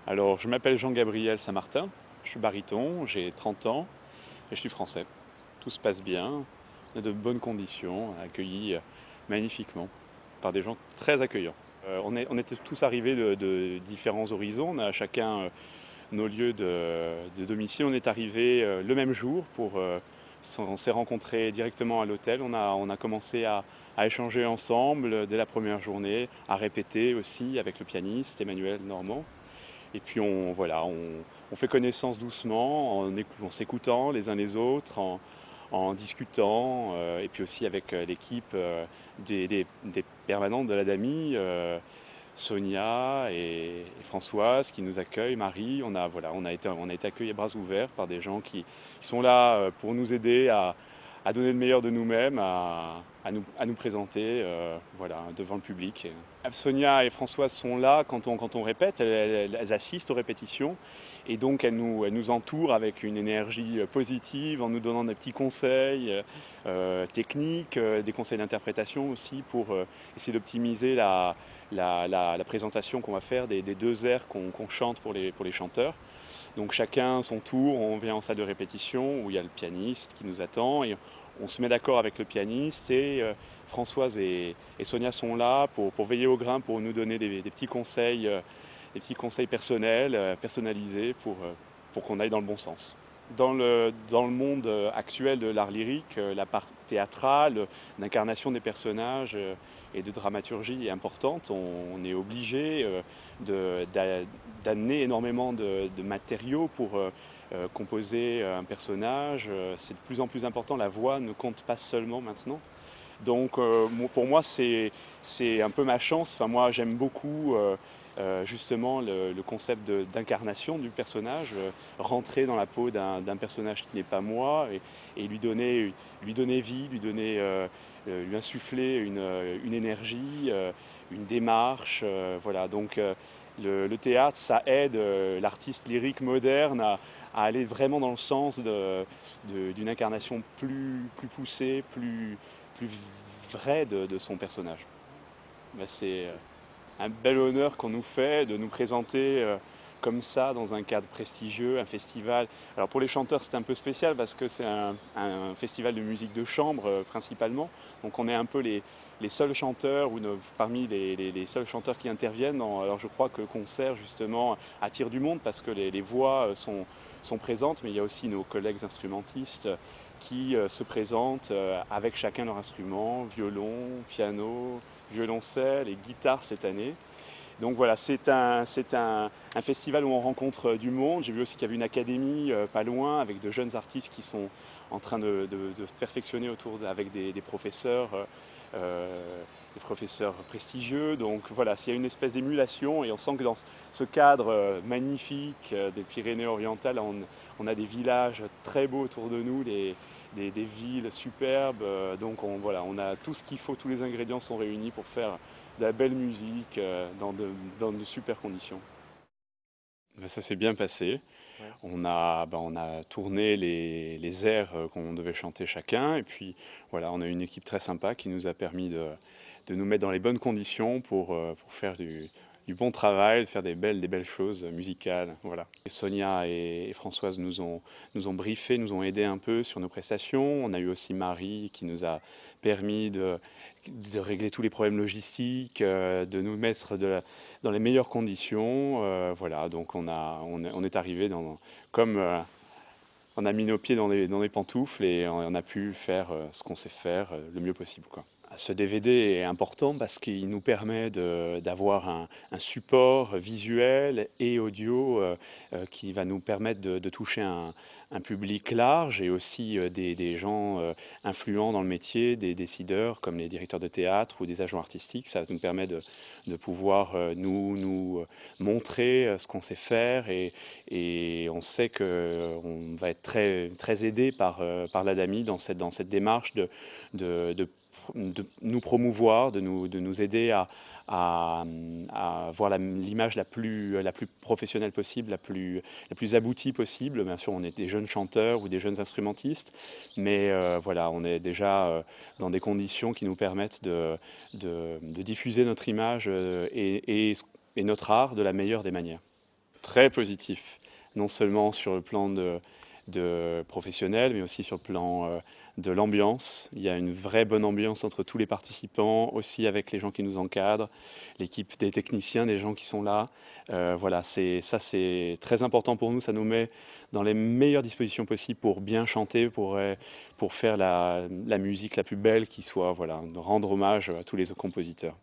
Alors, je m'appelle Jean-Gabriel Saint-Martin, je suis baryton, j'ai 30 ans et je suis français. Tout se passe bien, on a de bonnes conditions, accueillis magnifiquement par des gens très accueillants. On était tous arrivés de différents horizons, on a chacun nos lieux de domicile. On est arrivés le même jour on s'est rencontrés directement à l'hôtel. On a commencé à échanger ensemble dès la première journée, à répéter aussi avec le pianiste Emmanuel Normand. Et puis on fait connaissance doucement, en s'écoutant les uns les autres, en discutant, et puis aussi avec l'équipe des permanentes de la DAMI, Sonia et Françoise qui nous accueillent, Marie. On a été accueillis à bras ouverts par des gens qui sont là pour nous aider à donner le meilleur de nous-mêmes, à nous présenter devant le public. Sonia et Françoise sont là quand on répète, elles assistent aux répétitions et donc elles nous entourent avec une énergie positive en nous donnant des petits conseils techniques, des conseils d'interprétation aussi pour essayer d'optimiser la présentation qu'on va faire des 2 airs qu'on chante pour les chanteurs. Donc chacun son tour, on vient en salle de répétition où il y a le pianiste qui nous attend et on se met d'accord avec le pianiste et Françoise et Sonia sont là pour veiller au grain, pour nous donner des petits conseils personnels, personnalisés pour qu'on aille dans le bon sens. Dans le monde actuel de l'art lyrique, la part théâtrale, l'incarnation des personnages et de dramaturgie est importante. On est obligé d'amener énormément de matériaux pour composer un personnage. C'est de plus en plus important, la voix ne compte pas seulement maintenant. Donc pour moi c'est un peu ma chance. Enfin, moi j'aime beaucoup justement le concept d'incarnation du personnage, rentrer dans la peau d'un personnage qui n'est pas moi et lui donner vie, lui insuffler une énergie, une démarche. Voilà. Donc le théâtre, ça aide l'artiste lyrique moderne à aller vraiment dans le sens d'une incarnation plus poussée, plus vraie de son personnage. Ben, c'est un bel honneur qu'on nous fait de nous présenter comme ça dans un cadre prestigieux, un festival. Alors pour les chanteurs c'est un peu spécial parce que c'est un festival de musique de chambre principalement. Donc on est un peu les seuls chanteurs ou parmi les seuls chanteurs qui interviennent. Alors je crois que le concert justement attire du monde parce que les voix sont présentes, mais il y a aussi nos collègues instrumentistes qui se présentent avec chacun leur instrument, violon, piano, violoncelle et guitare cette année. Donc voilà, c'est un festival où on rencontre du monde. J'ai vu aussi qu'il y avait une académie pas loin avec de jeunes artistes qui sont en train de se perfectionner avec des professeurs, des professeurs prestigieux. Donc voilà, il y a une espèce d'émulation et on sent que dans ce cadre magnifique des Pyrénées-Orientales, on a des villages très beaux autour de nous, des villes superbes. Donc on a tout ce qu'il faut, tous les ingrédients sont réunis pour faire de la belle musique dans de super conditions. Ben, ça s'est bien passé. Ouais. On a tourné les airs qu'on devait chanter chacun. Et puis voilà, on a une équipe très sympa qui nous a permis de nous mettre dans les bonnes conditions pour faire du bon travail, de faire des belles choses musicales. Voilà. Et Sonia et Françoise nous ont briefé, nous ont aidé un peu sur nos prestations. On a eu aussi Marie qui nous a permis de régler tous les problèmes logistiques, de nous mettre dans les meilleures conditions. Voilà, donc on est arrivé comme on a mis nos pieds dans les pantoufles et on a pu faire ce qu'on sait faire le mieux possible, quoi. Ce DVD est important parce qu'il nous permet d'avoir un support visuel et audio qui va nous permettre de toucher un public large et aussi des gens influents dans le métier, des décideurs comme les directeurs de théâtre ou des agents artistiques. Ça nous permet de pouvoir nous montrer ce qu'on sait faire et on sait qu'on va être très, très aidé par l'ADAMI dans cette démarche de nous promouvoir, de nous aider à avoir l'image la plus professionnelle possible, la plus aboutie possible. Bien sûr, on est des jeunes chanteurs ou des jeunes instrumentistes, mais voilà, on est déjà dans des conditions qui nous permettent de diffuser notre image et notre art de la meilleure des manières. très positif, non seulement sur le plan de professionnel, mais aussi sur le plan de l'ambiance. Il y a une vraie bonne ambiance entre tous les participants, aussi avec les gens qui nous encadrent, l'équipe des techniciens, des gens qui sont là. Voilà, c'est très important pour nous, ça nous met dans les meilleures dispositions possibles pour bien chanter, pour faire la musique la plus belle qui soit, voilà, rendre hommage à tous les compositeurs.